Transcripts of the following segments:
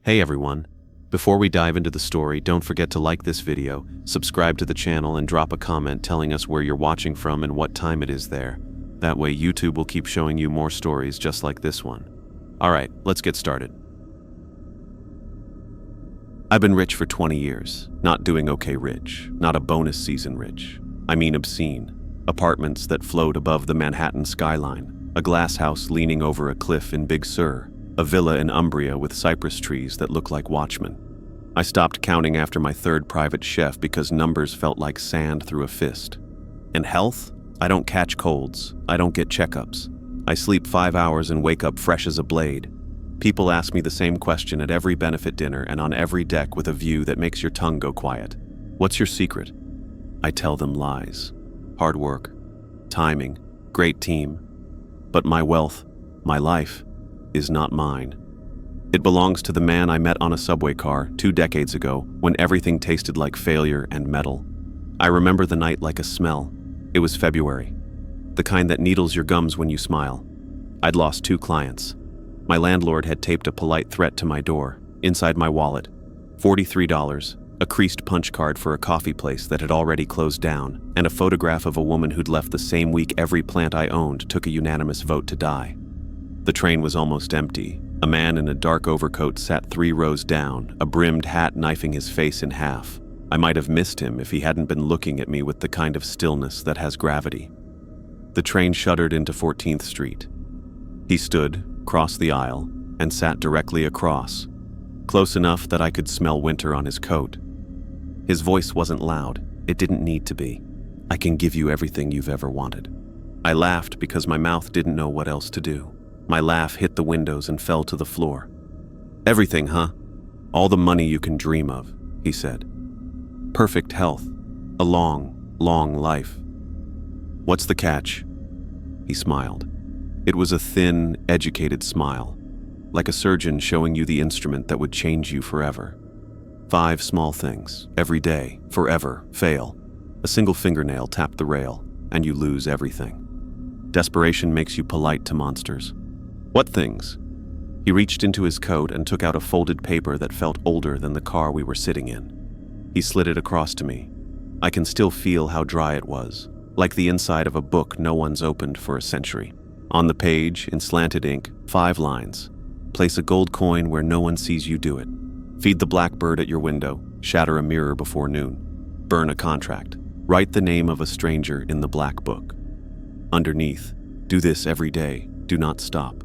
Hey everyone. Before we dive into the story, don't forget to like this video, subscribe to the channel, and drop a comment telling us where you're watching from and what time it is there. That way YouTube will keep showing you more stories just like this one. Alright, let's get started. I've been rich for 20 years. Not doing okay rich. Not a bonus season rich. I mean obscene. Apartments that float above the Manhattan skyline. A glass house leaning over a cliff in Big Sur. A villa in Umbria with cypress trees that look like watchmen. I stopped counting after my third private chef because numbers felt like sand through a fist. And health? I don't catch colds. I don't get checkups. I sleep 5 hours and wake up fresh as a blade. People ask me the same question at every benefit dinner and on every deck with a view that makes your tongue go quiet. What's your secret? I tell them lies. Hard work. Timing. Great team. But my wealth, my life, is not mine. It belongs to the man I met on a subway car 2 decades ago when everything tasted like failure and metal. I remember the night like a smell. It was February. The kind that needles your gums when you smile. I'd lost 2 clients. My landlord had taped a polite threat to my door. Inside my wallet, $43, a creased punch card for a coffee place that had already closed down, and a photograph of a woman who'd left the same week every plant I owned took a unanimous vote to die. The train was almost empty. A man in a dark overcoat sat 3 rows down, a brimmed hat knifing his face in half. I might have missed him if he hadn't been looking at me with the kind of stillness that has gravity. The train shuddered into 14th Street. He stood, crossed the aisle, and sat directly across, close enough that I could smell winter on his coat. His voice wasn't loud. It didn't need to be. I can give you everything you've ever wanted. I laughed because my mouth didn't know what else to do. My laugh hit the windows and fell to the floor. Everything, huh? All the money you can dream of, he said. Perfect health. A long, long life. What's the catch? He smiled. It was a thin, educated smile, like a surgeon showing you the instrument that would change you forever. 5 small things, every day, forever, fail. A single fingernail tapped the rail, and you lose everything. Desperation makes you polite to monsters. What things? He reached into his coat and took out a folded paper that felt older than the car we were sitting in. He slid it across to me. I can still feel how dry it was, like the inside of a book no one's opened for a century. On the page, in slanted ink, 5 lines. Place a gold coin where no one sees you do it. Feed the blackbird at your window. Shatter a mirror before noon. Burn a contract. Write the name of a stranger in the black book. Underneath, do this every day. Do not stop.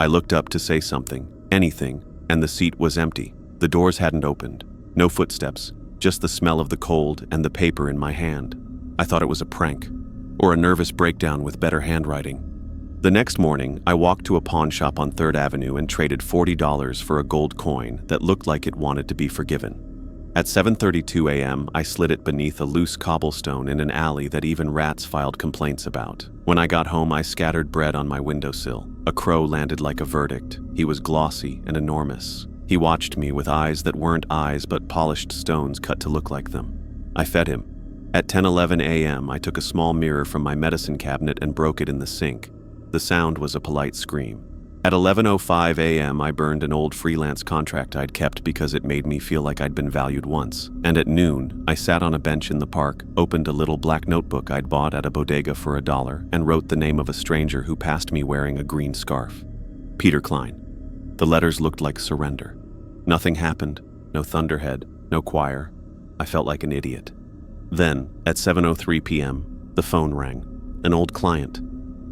I looked up to say something, anything, and the seat was empty. The doors hadn't opened. No footsteps, just the smell of the cold and the paper in my hand. I thought it was a prank, or a nervous breakdown with better handwriting. The next morning, I walked to a pawn shop on 3rd Avenue and traded $40 for a gold coin that looked like it wanted to be forgiven. At 7:32 a.m., I slid it beneath a loose cobblestone in an alley that even rats filed complaints about. When I got home, I scattered bread on my windowsill. A crow landed like a verdict. He was glossy and enormous. He watched me with eyes that weren't eyes but polished stones cut to look like them. I fed him. At 10:11 a.m., I took a small mirror from my medicine cabinet and broke it in the sink. The sound was a polite scream. At 11:05 a.m., I burned an old freelance contract I'd kept because it made me feel like I'd been valued once. And at noon, I sat on a bench in the park, opened a little black notebook I'd bought at a bodega for $1, and wrote the name of a stranger who passed me wearing a green scarf. Peter Klein. The letters looked like surrender. Nothing happened. No thunderhead. No choir. I felt like an idiot. Then, at 7:03 p.m., the phone rang. An old client.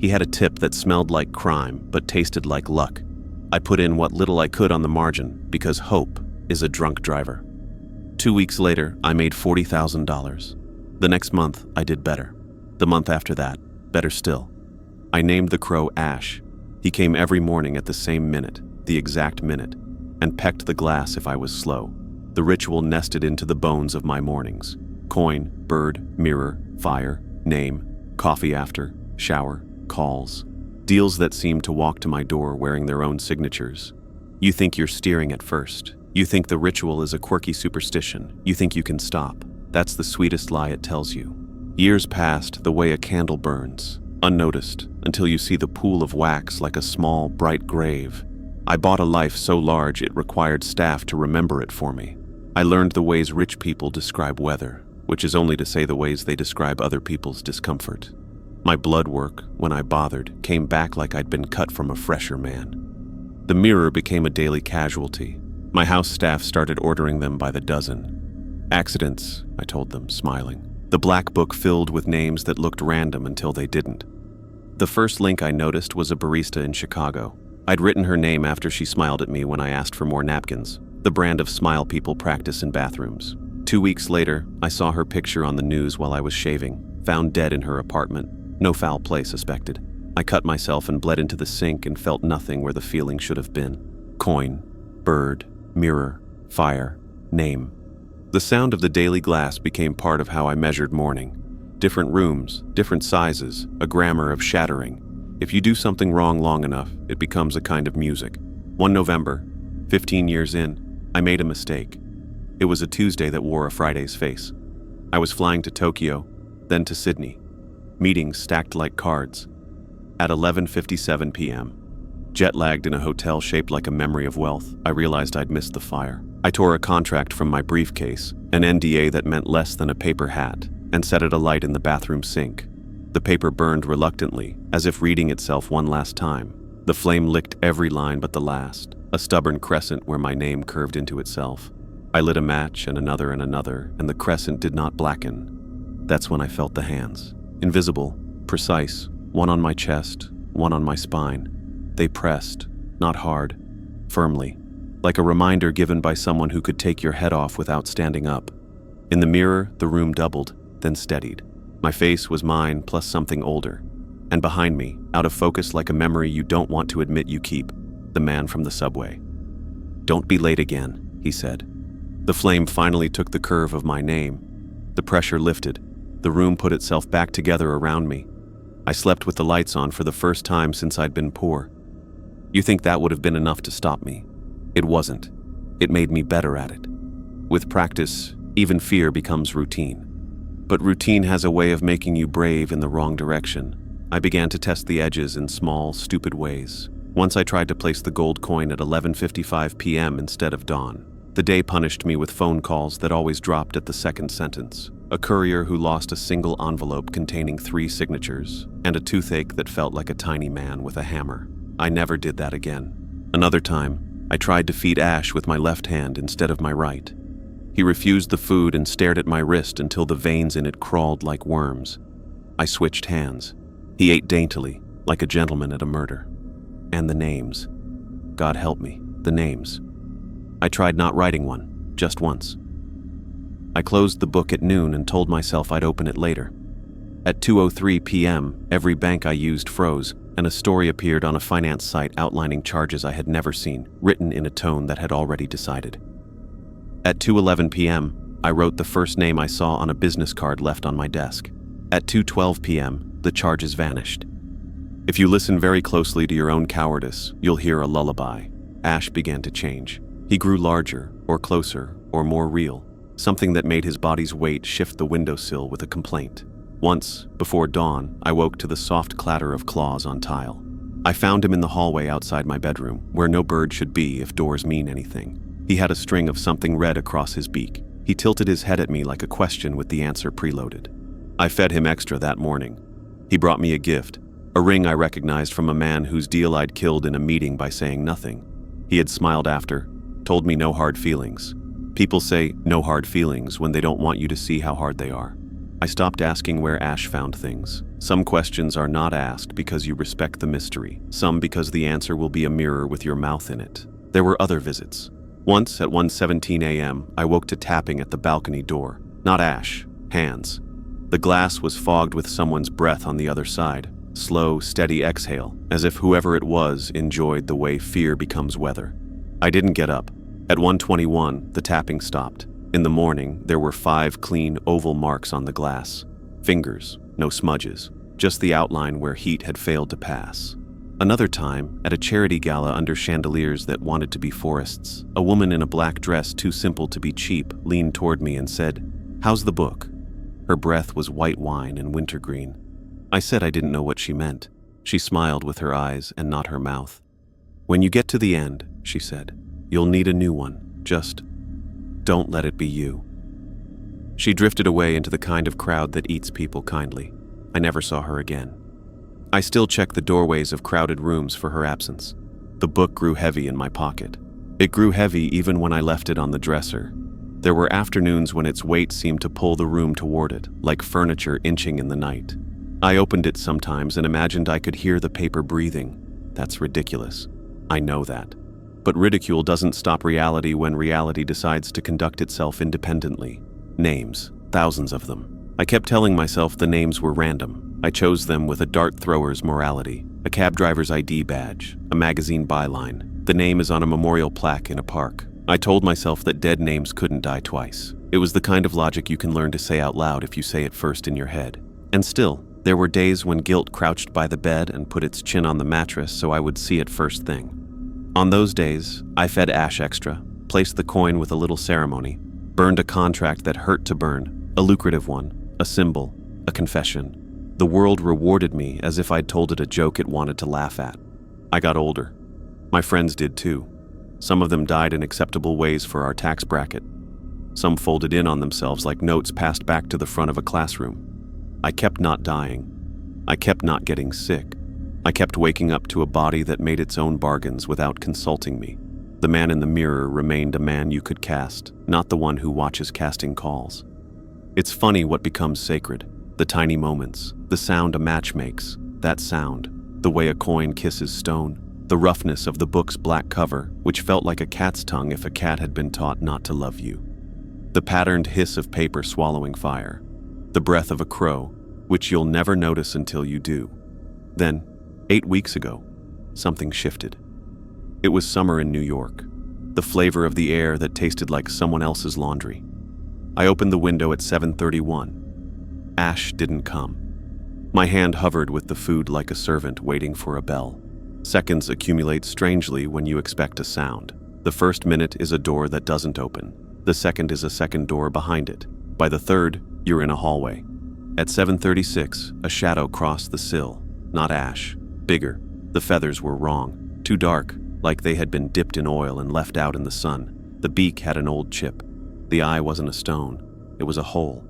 He had a tip that smelled like crime, but tasted like luck. I put in what little I could on the margin, because hope is a drunk driver. 2 weeks later, I made $40,000. The next month, I did better. The month after that, better still. I named the crow Ash. He came every morning at the same minute, the exact minute, and pecked the glass if I was slow. The ritual nested into the bones of my mornings. Coin, bird, mirror, fire, name, coffee after, shower, calls. Deals that seem to walk to my door wearing their own signatures. You think you're steering at first. You think the ritual is a quirky superstition. You think you can stop. That's the sweetest lie it tells you. Years passed the way a candle burns, unnoticed, until you see the pool of wax like a small, bright grave. I bought a life so large it required staff to remember it for me. I learned the ways rich people describe weather, which is only to say the ways they describe other people's discomfort. My blood work, when I bothered, came back like I'd been cut from a fresher man. The mirror became a daily casualty. My house staff started ordering them by the dozen. Accidents, I told them, smiling. The black book filled with names that looked random until they didn't. The first link I noticed was a barista in Chicago. I'd written her name after she smiled at me when I asked for more napkins, the brand of smile people practice in bathrooms. 2 weeks later, I saw her picture on the news while I was shaving, found dead in her apartment. No foul play suspected. I cut myself and bled into the sink and felt nothing where the feeling should have been. Coin, bird, mirror, fire, name. The sound of the daily glass became part of how I measured mourning. Different rooms, different sizes, a grammar of shattering. If you do something wrong long enough, it becomes a kind of music. One November, 15 years in, I made a mistake. It was a Tuesday that wore a Friday's face. I was flying to Tokyo, then to Sydney. Meetings stacked like cards. At 11:57 p.m., jet-lagged in a hotel shaped like a memory of wealth, I realized I'd missed the fire. I tore a contract from my briefcase, an NDA that meant less than a paper hat, and set it alight in the bathroom sink. The paper burned reluctantly, as if reading itself one last time. The flame licked every line but the last, a stubborn crescent where my name curved into itself. I lit a match and another, and the crescent did not blacken. That's when I felt the hands. Invisible, precise, one on my chest, one on my spine. They pressed, not hard, firmly, like a reminder given by someone who could take your head off without standing up. In the mirror, the room doubled, then steadied. My face was mine plus something older. And behind me, out of focus like a memory you don't want to admit you keep, the man from the subway. "Don't be late again," he said. The flame finally took the curve of my name. The pressure lifted. The room put itself back together around me. I slept with the lights on for the first time since I'd been poor. You think that would have been enough to stop me? It wasn't. It made me better at it. With practice, even fear becomes routine. But routine has a way of making you brave in the wrong direction. I began to test the edges in small, stupid ways. Once I tried to place the gold coin at 11:55 p.m. instead of dawn. The day punished me with phone calls that always dropped at the second sentence. A courier who lost a single envelope containing 3 signatures, and a toothache that felt like a tiny man with a hammer. I never did that again. Another time, I tried to feed Ash with my left hand instead of my right. He refused the food and stared at my wrist until the veins in it crawled like worms. I switched hands. He ate daintily, like a gentleman at a murder. And the names. God help me, the names. I tried not writing one, just once. I closed the book at noon and told myself I'd open it later. At 2:03 p.m., every bank I used froze, and a story appeared on a finance site outlining charges I had never seen, written in a tone that had already decided. At 2:11 p.m., I wrote the first name I saw on a business card left on my desk. At 2:12 p.m., the charges vanished. If you listen very closely to your own cowardice, you'll hear a lullaby. Ash began to change. He grew larger, or closer, or more real, something that made his body's weight shift the windowsill with a complaint. Once, before dawn, I woke to the soft clatter of claws on tile. I found him in the hallway outside my bedroom, where no bird should be if doors mean anything. He had a string of something red across his beak. He tilted his head at me like a question with the answer preloaded. I fed him extra that morning. He brought me a gift, a ring I recognized from a man whose deal I'd killed in a meeting by saying nothing. He had smiled after, told me no hard feelings. People say no hard feelings when they don't want you to see how hard they are. I stopped asking where Ash found things. Some questions are not asked because you respect the mystery, some because the answer will be a mirror with your mouth in it. There were other visits. Once at 1:17 a.m., I woke to tapping at the balcony door. Not Ash, hands. The glass was fogged with someone's breath on the other side. Slow, steady exhale, as if whoever it was enjoyed the way fear becomes weather. I didn't get up. At 1:21, the tapping stopped. In the morning, there were 5 clean, oval marks on the glass. Fingers, no smudges, just the outline where heat had failed to pass. Another time, at a charity gala under chandeliers that wanted to be forests, a woman in a black dress too simple to be cheap leaned toward me and said, "How's the book?" Her breath was white wine and wintergreen. I said I didn't know what she meant. She smiled with her eyes and not her mouth. "When you get to the end," she said, "you'll need a new one. Just don't let it be you." She drifted away into the kind of crowd that eats people kindly. I never saw her again. I still check the doorways of crowded rooms for her absence. The book grew heavy in my pocket. It grew heavy even when I left it on the dresser. There were afternoons when its weight seemed to pull the room toward it, like furniture inching in the night. I opened it sometimes and imagined I could hear the paper breathing. That's ridiculous. I know that. But ridicule doesn't stop reality when reality decides to conduct itself independently. Names, thousands of them. I kept telling myself the names were random. I chose them with a dart thrower's morality, a cab driver's ID badge, a magazine byline. The name is on a memorial plaque in a park. I told myself that dead names couldn't die twice. It was the kind of logic you can learn to say out loud if you say it first in your head. And still, there were days when guilt crouched by the bed and put its chin on the mattress so I would see it first thing. On those days, I fed Ash extra, placed the coin with a little ceremony, burned a contract that hurt to burn, a lucrative one, a symbol, a confession. The world rewarded me as if I'd told it a joke it wanted to laugh at. I got older. My friends did too. Some of them died in acceptable ways for our tax bracket. Some folded in on themselves like notes passed back to the front of a classroom. I kept not dying. I kept not getting sick. I kept waking up to a body that made its own bargains without consulting me. The man in the mirror remained a man you could cast, not the one who watches casting calls. It's funny what becomes sacred. The tiny moments, the sound a match makes, that sound, the way a coin kisses stone, the roughness of the book's black cover, which felt like a cat's tongue if a cat had been taught not to love you. The patterned hiss of paper swallowing fire. The breath of a crow, which you'll never notice until you do. Then, 8 weeks ago, something shifted. It was summer in New York, the flavor of the air that tasted like someone else's laundry. I opened the window at 7:31. Ash didn't come. My hand hovered with the food like a servant waiting for a bell. Seconds accumulate strangely when you expect a sound. The first minute is a door that doesn't open. The second is a second door behind it. By the third, you're in a hallway. At 7:36, a shadow crossed the sill. Not Ash. Bigger. The feathers were wrong. Too dark, like they had been dipped in oil and left out in the sun. The beak had an old chip. The eye wasn't a stone. It was a hole.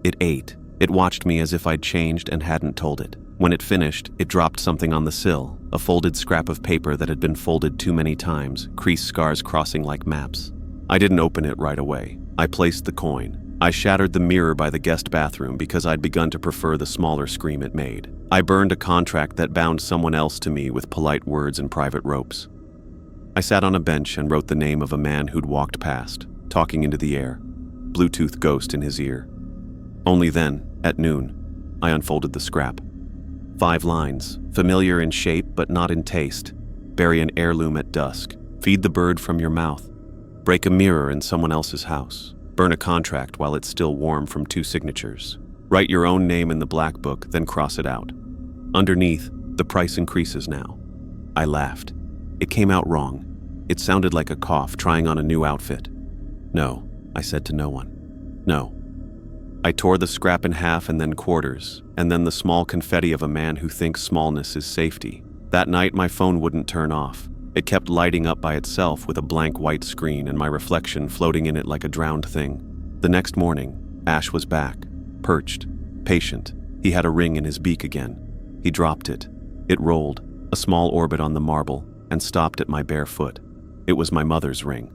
It ate. It watched me as if I'd changed and hadn't told it. When it finished, it dropped something on the sill, a folded scrap of paper that had been folded too many times, crease scars crossing like maps. I didn't open it right away. I placed the coin. I shattered the mirror by the guest bathroom because I'd begun to prefer the smaller scream it made. I burned a contract that bound someone else to me with polite words and private ropes. I sat on a bench and wrote the name of a man who'd walked past, talking into the air, Bluetooth ghost in his ear. Only then, at noon, I unfolded the scrap. 5 lines, familiar in shape but not in taste. Bury an heirloom at dusk. Feed the bird from your mouth. Break a mirror in someone else's house. Burn a contract while it's still warm from 2 signatures. Write your own name in the black book, then cross it out. Underneath, the price increases now. I laughed. It came out wrong. It sounded like a cough trying on a new outfit. No, I said to no one. No. I tore the scrap in half and then quarters, and then the small confetti of a man who thinks smallness is safety. That night, my phone wouldn't turn off. It kept lighting up by itself with a blank white screen and my reflection floating in it like a drowned thing. The next morning, Ash was back, perched, patient. He had a ring in his beak again. He dropped it. It rolled, a small orbit on the marble, and stopped at my bare foot. It was my mother's ring,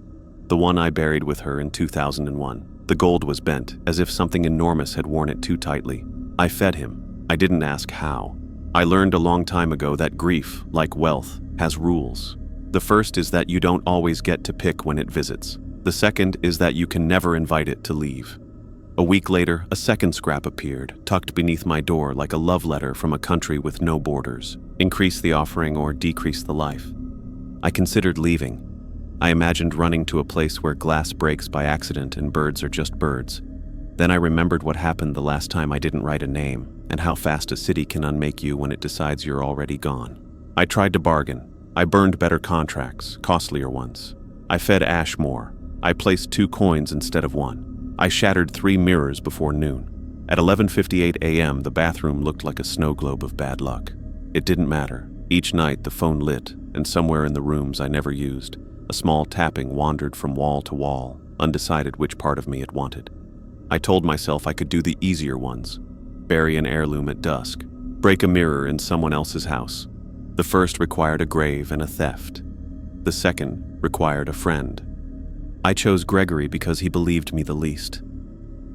the one I buried with her in 2001. The gold was bent, as if something enormous had worn it too tightly. I fed him. I didn't ask how. I learned a long time ago that grief, like wealth, has rules. The first is that you don't always get to pick when it visits. The second is that you can never invite it to leave. A week later, a second scrap appeared, tucked beneath my door like a love letter from a country with no borders. Increase the offering or decrease the life. I considered leaving. I imagined running to a place where glass breaks by accident and birds are just birds. Then I remembered what happened the last time I didn't write a name, and how fast a city can unmake you when it decides you're already gone. I tried to bargain. I burned better contracts, costlier ones. I fed Ash more. I placed 2 coins instead of 1. I shattered 3 mirrors before noon. At 11:58 a.m., the bathroom looked like a snow globe of bad luck. It didn't matter. Each night, the phone lit, and somewhere in the rooms I never used, a small tapping wandered from wall to wall, undecided which part of me it wanted. I told myself I could do the easier ones: bury an heirloom at dusk, break a mirror in someone else's house. The first required a grave and a theft. The second required a friend. I chose Gregory because he believed me the least.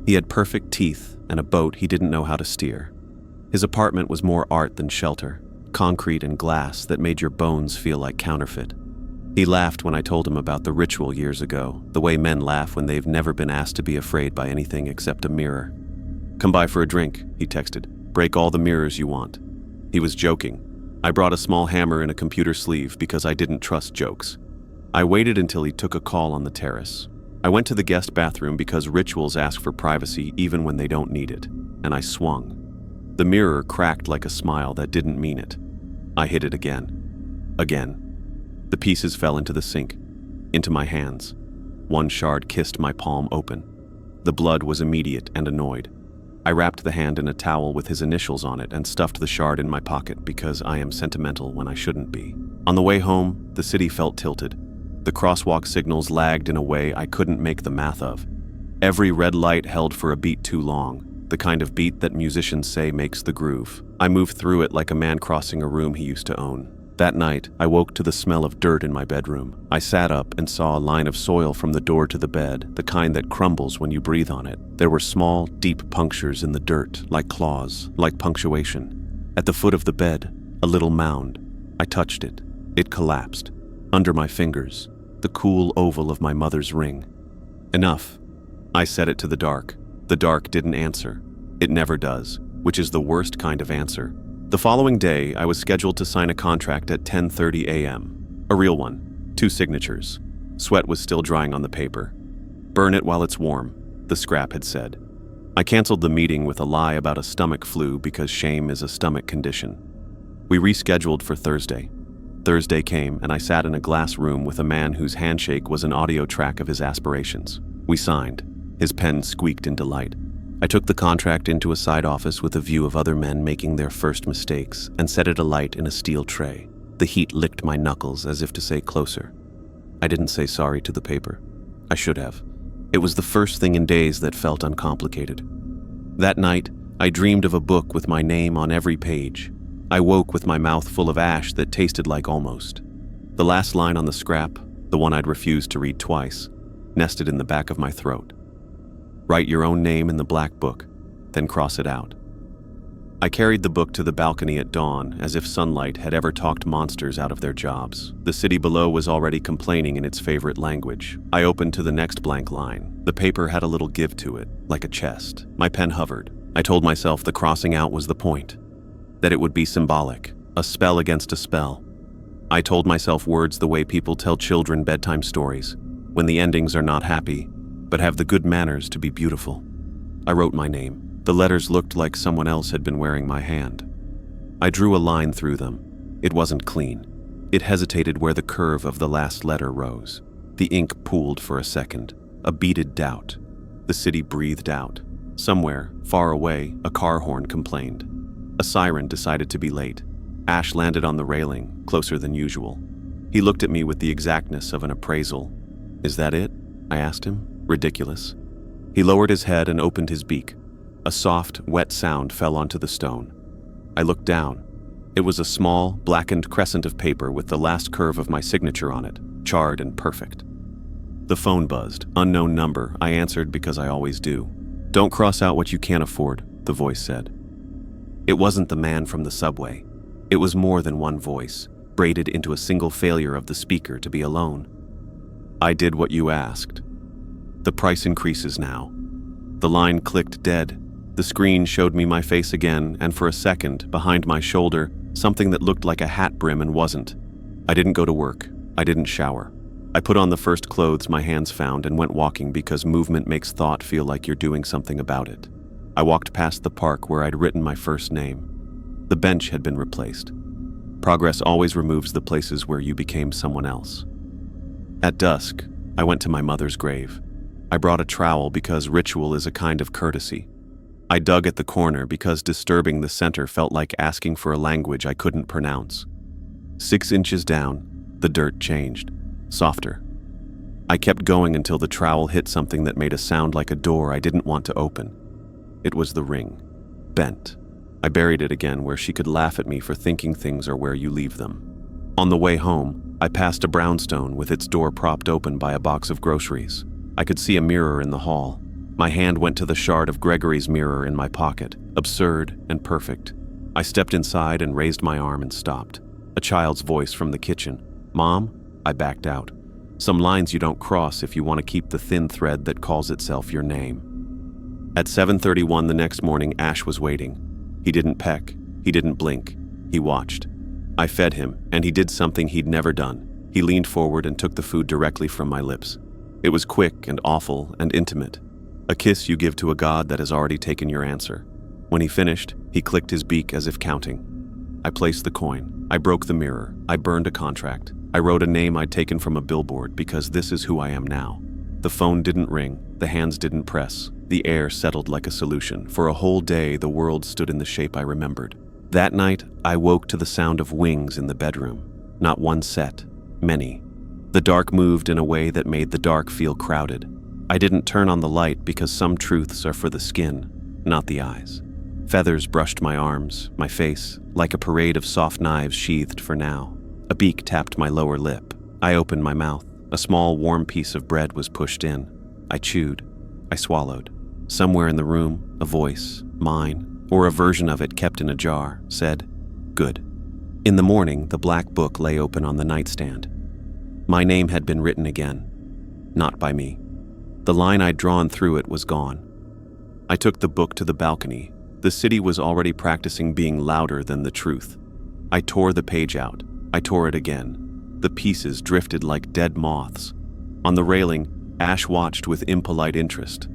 He had perfect teeth and a boat he didn't know how to steer. His apartment was more art than shelter, concrete and glass that made your bones feel like counterfeit. He laughed when I told him about the ritual years ago, the way men laugh when they've never been asked to be afraid by anything except a mirror. "Come by for a drink," he texted. "Break all the mirrors you want." He was joking. I brought a small hammer in a computer sleeve because I didn't trust jokes. I waited until he took a call on the terrace. I went to the guest bathroom because rituals ask for privacy even when they don't need it, and I swung. The mirror cracked like a smile that didn't mean it. I hit it again. Again. The pieces fell into the sink, into my hands. One shard kissed my palm open. The blood was immediate and annoyed. I wrapped the hand in a towel with his initials on it and stuffed the shard in my pocket because I am sentimental when I shouldn't be. On the way home, the city felt tilted. The crosswalk signals lagged in a way I couldn't make the math of. Every red light held for a beat too long, the kind of beat that musicians say makes the groove. I moved through it like a man crossing a room he used to own. That night, I woke to the smell of dirt in my bedroom. I sat up and saw a line of soil from the door to the bed, the kind that crumbles when you breathe on it. There were small, deep punctures in the dirt, like claws, like punctuation. At the foot of the bed, a little mound. I touched it. It collapsed. Under my fingers, the cool oval of my mother's ring. Enough. I said it to the dark. The dark didn't answer. It never does, which is the worst kind of answer. The following day, I was scheduled to sign a contract at 10:30 a.m. A real one. 2 signatures. Sweat was still drying on the paper. "Burn it while it's warm," the scrap had said. I canceled the meeting with a lie about a stomach flu because shame is a stomach condition. We rescheduled for Thursday. Thursday came, and I sat in a glass room with a man whose handshake was an audio track of his aspirations. We signed. His pen squeaked in delight. I took the contract into a side office with a view of other men making their first mistakes and set it alight in a steel tray. The heat licked my knuckles as if to say closer. I didn't say sorry to the paper. I should have. It was the first thing in days that felt uncomplicated. That night, I dreamed of a book with my name on every page. I woke with my mouth full of ash that tasted like almost. The last line on the scrap, the one I'd refused to read twice, nested in the back of my throat. Write your own name in the black book, then cross it out. I carried the book to the balcony at dawn, as if sunlight had ever talked monsters out of their jobs. The city below was already complaining in its favorite language. I opened to the next blank line. The paper had a little give to it, like a chest. My pen hovered. I told myself the crossing out was the point, that it would be symbolic, a spell against a spell. I told myself words the way people tell children bedtime stories, when the endings are not happy, but have the good manners to be beautiful. I wrote my name. The letters looked like someone else had been wearing my hand. I drew a line through them. It wasn't clean. It hesitated where the curve of the last letter rose. The ink pooled for a second, a beaded doubt. The city breathed out. Somewhere, far away, a car horn complained. A siren decided to be late. Ash landed on the railing, closer than usual. He looked at me with the exactness of an appraisal. "Is that it?" I asked him. Ridiculous. He lowered his head and opened his beak. A soft, wet sound fell onto the stone. I looked down. It was a small, blackened crescent of paper with the last curve of my signature on it, charred and perfect. The phone buzzed. Unknown number. I answered because I always do. "Don't cross out what you can't afford," the voice said. It wasn't the man from the subway. It was more than one voice, braided into a single failure of the speaker to be alone. "I did what you asked. The price increases now." The line clicked dead. The screen showed me my face again, and for a second, behind my shoulder, something that looked like a hat brim and wasn't. I didn't go to work. I didn't shower. I put on the first clothes my hands found and went walking because movement makes thought feel like you're doing something about it. I walked past the park where I'd written my first name. The bench had been replaced. Progress always removes the places where you became someone else. At dusk, I went to my mother's grave. I brought a trowel because ritual is a kind of courtesy. I dug at the corner because disturbing the center felt like asking for a language I couldn't pronounce. 6 inches down, The dirt changed. Softer. I kept going until the trowel hit something that made a sound like a door I didn't want to open. It was the ring. Bent. I buried it again where she could laugh at me for thinking things are where you leave them. On the way home, I passed a brownstone with its door propped open by a box of groceries. I could see a mirror in the hall. My hand went to the shard of Gregory's mirror in my pocket, absurd and perfect. I stepped inside and raised my arm and stopped. A child's voice from the kitchen. "Mom?" I backed out. Some lines you don't cross if you want to keep the thin thread that calls itself your name. At 7:31 the next morning, Ash was waiting. He didn't peck. He didn't blink. He watched. I fed him, and he did something he'd never done. He leaned forward and took the food directly from my lips. It was quick and awful and intimate. A kiss you give to a god that has already taken your answer. When he finished, he clicked his beak as if counting. I placed the coin. I broke the mirror. I burned a contract. I wrote a name I'd taken from a billboard because this is who I am now. The phone didn't ring. The hands didn't press. The air settled like a solution. For a whole day, the world stood in the shape I remembered. That night, I woke to the sound of wings in the bedroom. Not one set, many. The dark moved in a way that made the dark feel crowded. I didn't turn on the light because some truths are for the skin, not the eyes. Feathers brushed my arms, my face, like a parade of soft knives sheathed for now. A beak tapped my lower lip. I opened my mouth. A small, warm piece of bread was pushed in. I chewed. I swallowed. Somewhere in the room, a voice, mine, or a version of it kept in a jar, said, "Good." In the morning, the black book lay open on the nightstand. My name had been written again. Not by me. The line I'd drawn through it was gone. I took the book to the balcony. The city was already practicing being louder than the truth. I tore the page out. I tore it again. The pieces drifted like dead moths. On the railing, Ash watched with impolite interest.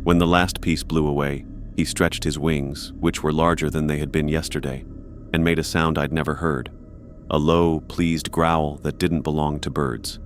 When the last piece blew away, he stretched his wings, which were larger than they had been yesterday, and made a sound I'd never heard. A low, pleased growl that didn't belong to birds.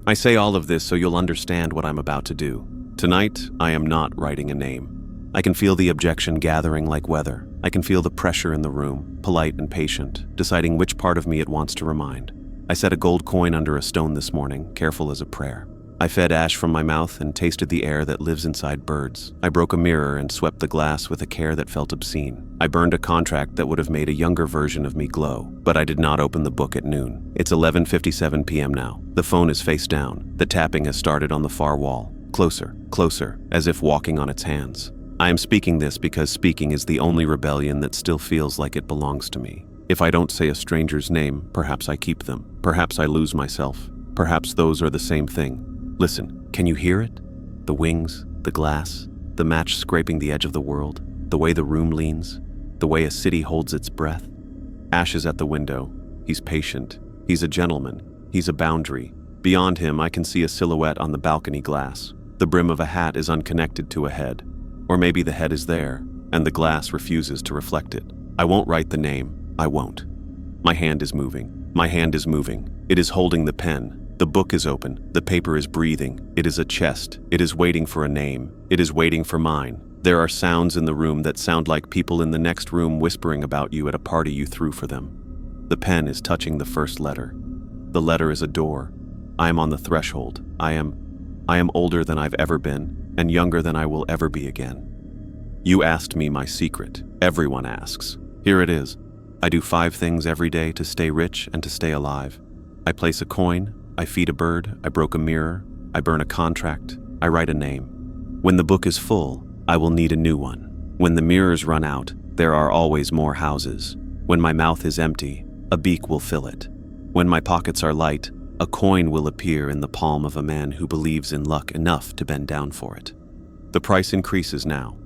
I say all of this so you'll understand what I'm about to do. Tonight, I am not writing a name. I can feel the objection gathering like weather. I can feel the pressure in the room, polite and patient, deciding which part of me it wants to remind. I set a gold coin under a stone this morning, careful as a prayer. I fed Ash from my mouth and tasted the air that lives inside birds. I broke a mirror and swept the glass with a care that felt obscene. I burned a contract that would have made a younger version of me glow, but I did not open the book at noon. It's 11:57 p.m. now. The phone is face down. The tapping has started on the far wall. Closer, closer, as if walking on its hands. I am speaking this because speaking is the only rebellion that still feels like it belongs to me. If I don't say a stranger's name, perhaps I keep them. Perhaps I lose myself. Perhaps those are the same thing. Listen, can you hear it? The wings, the glass, the match scraping the edge of the world, the way the room leans, the way a city holds its breath. Ash is at the window. He's patient. He's a gentleman. He's a boundary. Beyond him, I can see a silhouette on the balcony glass. The brim of a hat is unconnected to a head. Or maybe the head is there, and the glass refuses to reflect it. I won't write the name. I won't. My hand is moving. My hand is moving. It is holding the pen. The book is open. The paper is breathing. It is a chest. It is waiting for a name. It is waiting for mine. There are sounds in the room that sound like people in the next room whispering about you at a party you threw for them. The pen is touching the first letter. The letter is a door. I am on the threshold. I am older than I've ever been, and younger than I will ever be again. You asked me my secret. Everyone asks. Here it is. I do 5 things every day to stay rich and to stay alive. I place a coin. I feed a bird. I broke a mirror. I burn a contract. I write a name. When the book is full, I will need a new one. When the mirrors run out, there are always more houses. When my mouth is empty, a beak will fill it. When my pockets are light, a coin will appear in the palm of a man who believes in luck enough to bend down for it. The price increases now.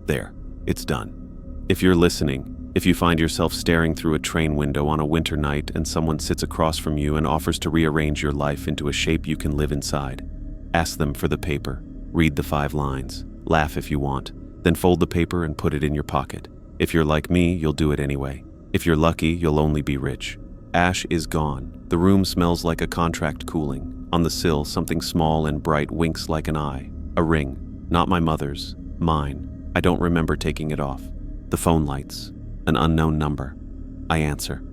There, it's done. If you're listening, if you find yourself staring through a train window on a winter night and someone sits across from you and offers to rearrange your life into a shape you can live inside, ask them for the paper, read the 5 lines, laugh if you want, then fold the paper and put it in your pocket. If you're like me, you'll do it anyway. If you're lucky, you'll only be rich. Ash is gone. The room smells like a contract cooling. On the sill, something small and bright winks like an eye. A ring. Not my mother's. Mine. I don't remember taking it off. The phone lights. An unknown number. I answer.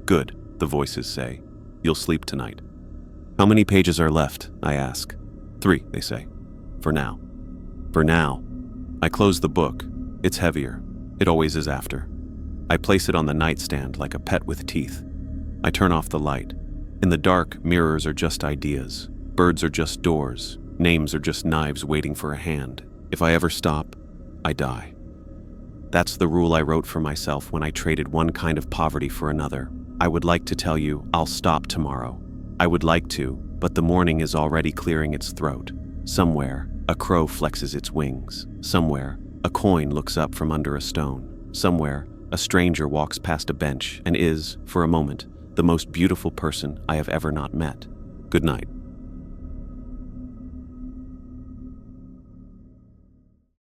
Good, the voices say. You'll sleep tonight. How many pages are left? I ask. 3, they say. For now. For now. I close the book. It's heavier. It always is after. I place it on the nightstand like a pet with teeth. I turn off the light. In the dark, mirrors are just ideas. Birds are just doors. Names are just knives waiting for a hand. If I ever stop, I die. That's the rule I wrote for myself when I traded one kind of poverty for another. I would like to tell you, I'll stop tomorrow. I would like to, but the morning is already clearing its throat. Somewhere, a crow flexes its wings. Somewhere, a coin looks up from under a stone. Somewhere, a stranger walks past a bench and is, for a moment, the most beautiful person I have ever not met. Good night.